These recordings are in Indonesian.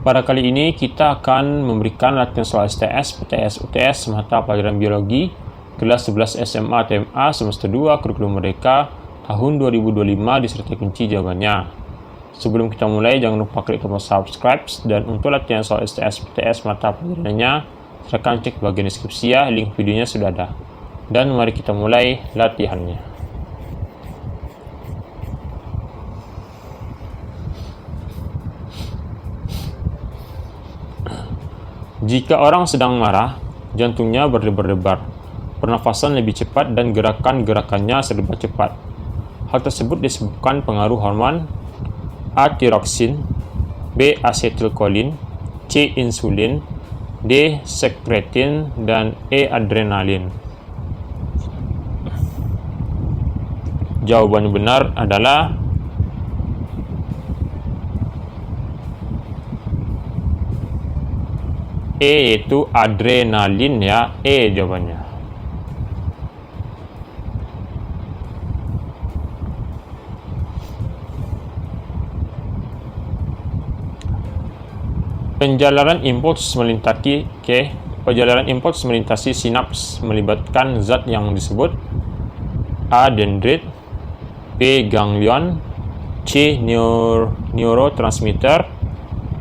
Pada kali ini kita akan memberikan latihan soal STS, PTS, UTS, mata pelajaran biologi, kelas 11 SMA TMA semester 2 kurikulum merdeka tahun 2025 disertai kunci jawabannya. Sebelum kita mulai, jangan lupa klik tombol subscribe, dan untuk latihan soal STS, PTS, mata pelajarannya, silakan cek bagian deskripsi ya, link videonya sudah ada. Dan mari kita mulai latihannya. Jika orang sedang marah, jantungnya berdebar-debar, pernafasan lebih cepat dan gerakan-gerakannya serba cepat. Hal tersebut disebabkan pengaruh hormon A. Tiroksin, B. Asetilkolin, C. Insulin, D. Sekretin, dan E. Adrenalin. Jawaban yang benar adalah E, yaitu adrenalin ya. E jawabannya. Penjalaran impuls melintasi sinaps melibatkan zat yang disebut A. Dendrit, B. Ganglion, C. Neurotransmitter,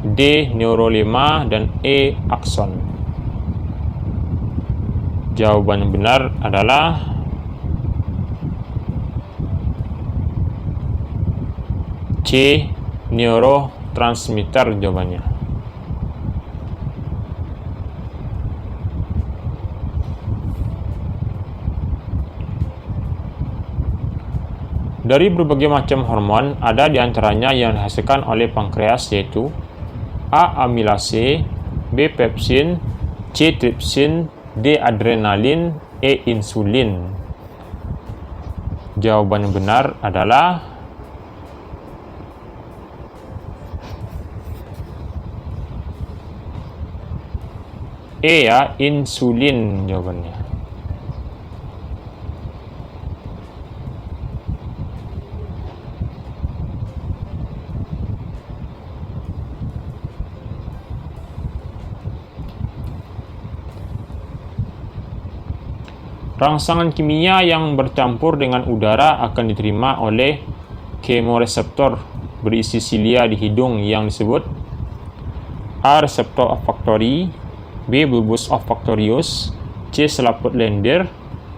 D. Neurolema, dan E. Akson. Jawaban yang benar adalah C. Neurotransmitter jawabannya. Dari berbagai macam hormon, ada di antaranya yang dihasilkan oleh pankreas, yaitu A. Amilase, B. Pepsin, C. Tripsin, D. Adrenalin, E. Insulin. Jawaban yang benar adalah E ya, insulin jawabannya. Rangsangan kimia yang bercampur dengan udara akan diterima oleh kemoreseptor berisi silia di hidung yang disebut A. Reseptor olfaktori, B. Bulbus olfaktorius, C. Selaput lendir,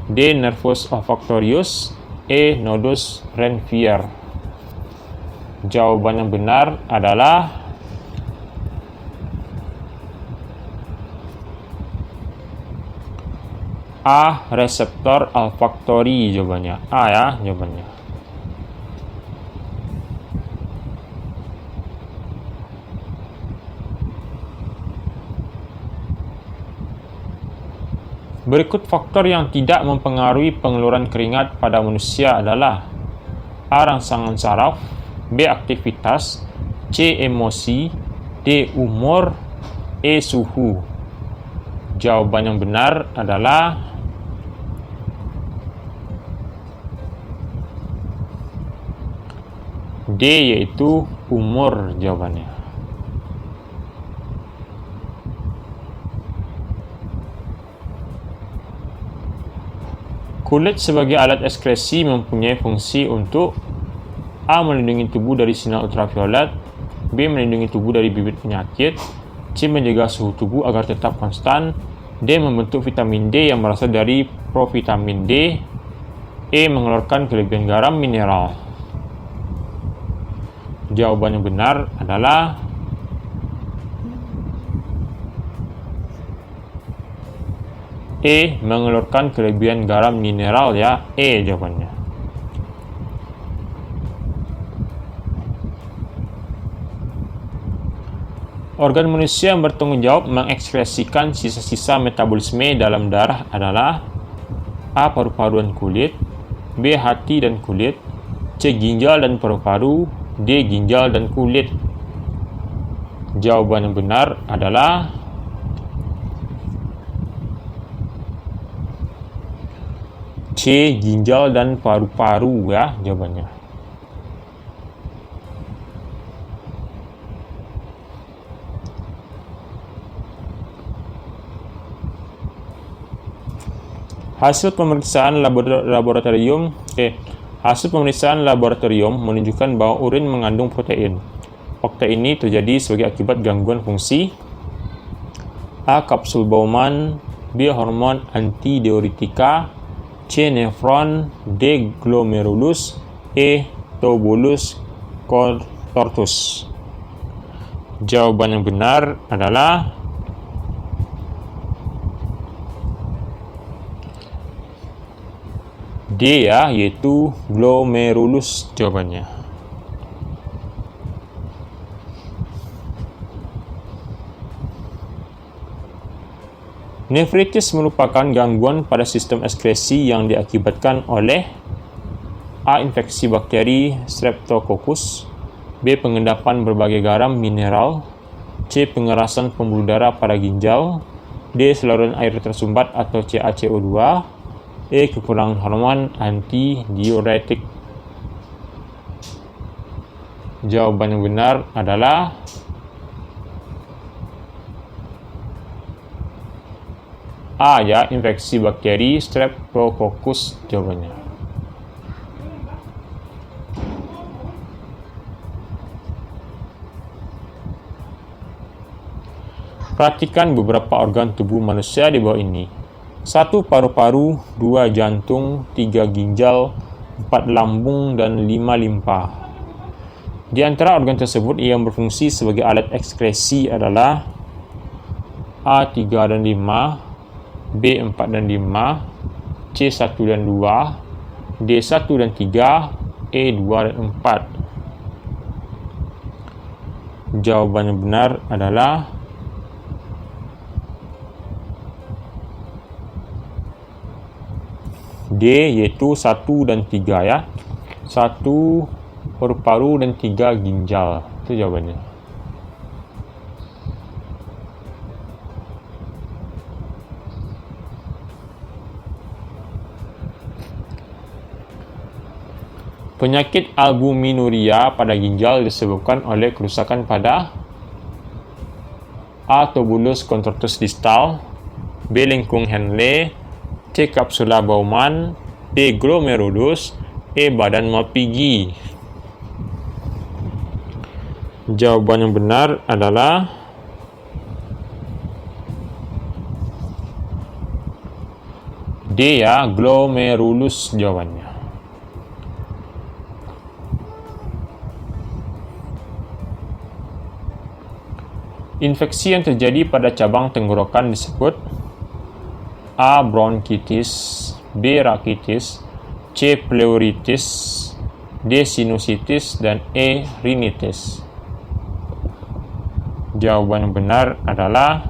D. Nervus olfaktorius, E. Nodus renfier. Jawaban yang benar adalah A. Reseptor olfaktori jawabannya. A ya jawabannya. Berikut faktor yang tidak mempengaruhi pengeluaran keringat pada manusia adalah A. Rangsangan saraf, B. Aktivitas, C. Emosi, D. Umur, E. Suhu. Jawaban yang benar adalah D, yaitu umur jawabannya. Kulit sebagai alat ekskresi mempunyai fungsi untuk A. Melindungi tubuh dari sinar ultraviolet, B. Melindungi tubuh dari bibit penyakit, C. Menjaga suhu tubuh agar tetap konstan, D. Membentuk vitamin D yang berasal dari provitamin D, E. Mengeluarkan kelebihan garam mineral. Jawaban yang benar adalah E. Mengeluarkan kelebihan garam mineral ya. E jawabannya. Organ manusia yang bertanggung jawab mengekskresikan sisa-sisa metabolisme dalam darah adalah A. Paru-paru dan kulit, B. Hati dan kulit, C. Ginjal dan paru-paru, D. Ginjal dan kulit. Jawaban yang benar adalah C. Ginjal dan paru-paru ya jawabannya. Hasil pemeriksaan laboratorium menunjukkan bahwa urin mengandung protein. Fakta ini terjadi sebagai akibat gangguan fungsi A. Kapsul Bowman, B. Hormon antidiuretika, C. Nefron, D. Glomerulus, E. Tubulus contortus. Jawaban yang benar adalah D, ya, yaitu glomerulus jawabannya. Nefritis merupakan gangguan pada sistem ekskresi yang diakibatkan oleh A. Infeksi bakteri Streptococcus, B. Pengendapan berbagai garam mineral, C. Pengerasan pembuluh darah pada ginjal, D. Saluran air tersumbat atau CaCO2, E. Kekurangan hormon antidiuretik. Jawaban yang benar adalah A, ya, infeksi bakteri Streptococcus jawabannya. Perhatikan beberapa organ tubuh manusia di bawah ini. 1. Paru-paru, 2. Jantung, 3. Ginjal, 4. Lambung, dan 5. limpa. Di antara organ tersebut yang berfungsi sebagai alat ekskresi adalah A. 3 dan 5, B. 4 dan 5, C. 1 dan 2, D. 1 dan 3, E. 2 dan 4. Jawaban yang benar adalah D, yaitu 1 dan 3, ya. 1 paru-paru dan 3 ginjal. Itu jawabannya. Penyakit albuminuria pada ginjal disebabkan oleh kerusakan pada A. Tubulus contortus distal, B. Lengkung Henle, C. Kapsula Bowman, D. Glomerulus, E. Badan Malpighi. Jawaban yang benar adalah D, ya, glomerulus jawabannya. Infeksi yang terjadi pada cabang tenggorokan disebut A. Bronkitis, B. Rakitis, C. Pleuritis, D. Sinusitis, dan E. Rinitis. Jawaban yang benar adalah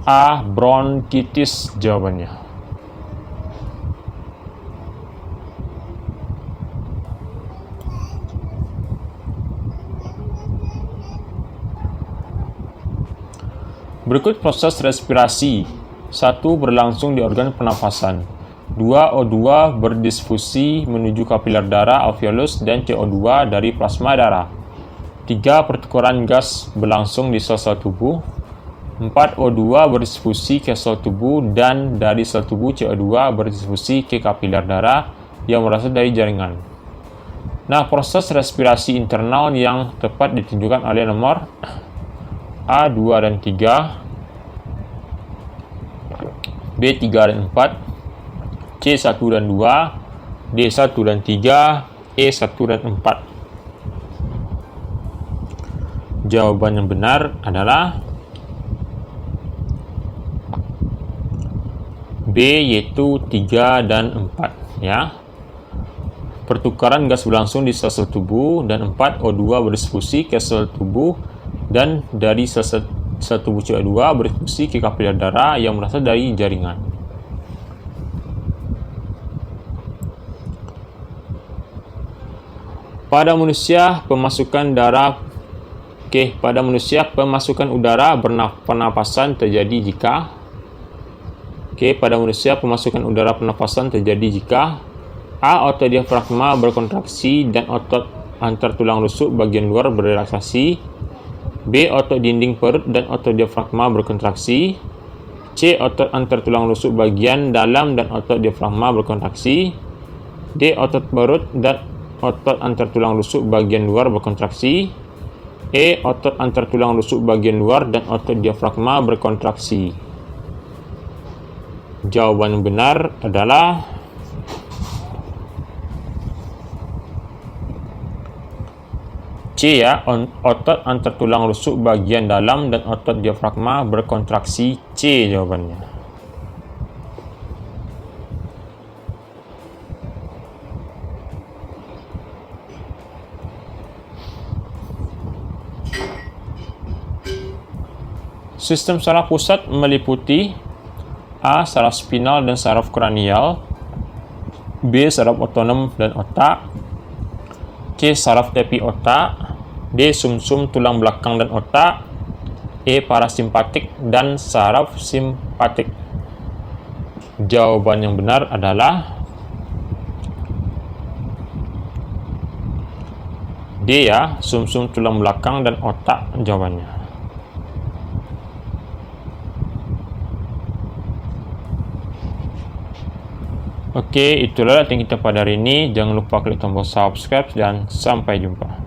A. Bronkitis jawabannya. Berikut proses respirasi. 1. Berlangsung di organ pernafasan. 2. O2 berdisfusi menuju kapiler darah alveolus dan CO2 dari plasma darah. 3. Pertukaran gas berlangsung di sel-sel tubuh. 4. O2 berdisfusi ke sel tubuh dan dari sel tubuh CO2 berdisfusi ke kapiler darah yang berasal dari jaringan. Nah, proses respirasi internal yang tepat ditunjukkan oleh nomor A. 2 dan 3, B. 3 dan 4, C. 1 dan 2, D. 1 dan 3, E. 1 dan 4. Jawaban yang benar adalah B, yaitu 3 dan 4, ya. Pertukaran gas berlangsung di sel-sel tubuh, dan 4. O2 berdisfusi ke sel tubuh dan dari sel tubuh CO2 berdisfusi ke kapiler darah yang berasal dari jaringan. Pada manusia, pemasukan udara pernapasan terjadi jika A. Otot diafragma berkontraksi dan otot antar tulang rusuk bagian luar berelaksasi. B. Otot dinding perut dan otot diafragma berkontraksi. C. Otot antar tulang rusuk bagian dalam dan otot diafragma berkontraksi. D. Otot perut dan otot antar tulang rusuk bagian luar berkontraksi. E. Otot antar tulang rusuk bagian luar dan otot diafragma berkontraksi. Jawaban yang benar adalah C ya, otot antar tulang rusuk bagian dalam dan otot diafragma berkontraksi. C jawabannya. Sistem saraf pusat meliputi A. Saraf spinal dan saraf kranial. B. Saraf otonom dan otak. C. Saraf tepi otak. D. Sumsum tulang belakang dan otak. E. Parasimpatik dan saraf simpatik. Jawaban yang benar adalah D ya, sumsum tulang belakang dan otak jawabannya. Oke, itulah latihan kita pada hari ini. Jangan lupa klik tombol subscribe dan sampai jumpa.